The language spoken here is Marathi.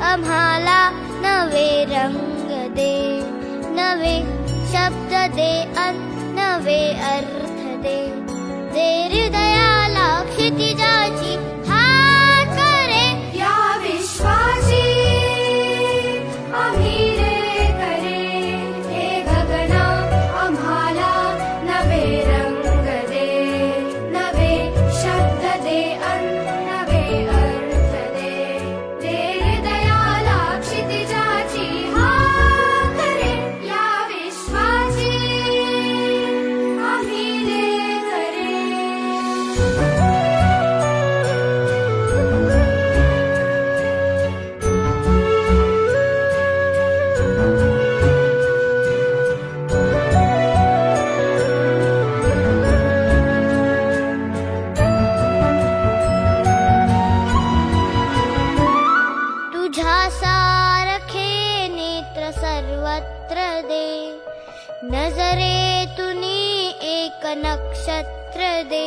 आम्हाला नवे रंग दे, नवे शब्द दे अन नवे अर्थ दे. दे हृदयाला क्षितिजाची हात करे, या विश्वाची आम्ही रे करे. हे गगना आम्हाला नवे रंग दे, नवे शब्द दे अन नवे अर्थ दे. दे हृदयाला क्षितिजाची हात करे, या विश्वाची आम्ही रे करे. तुझ्या सारखे नेत्र सर्वत्र दे, नजरेतून एक नक्षत्र दे.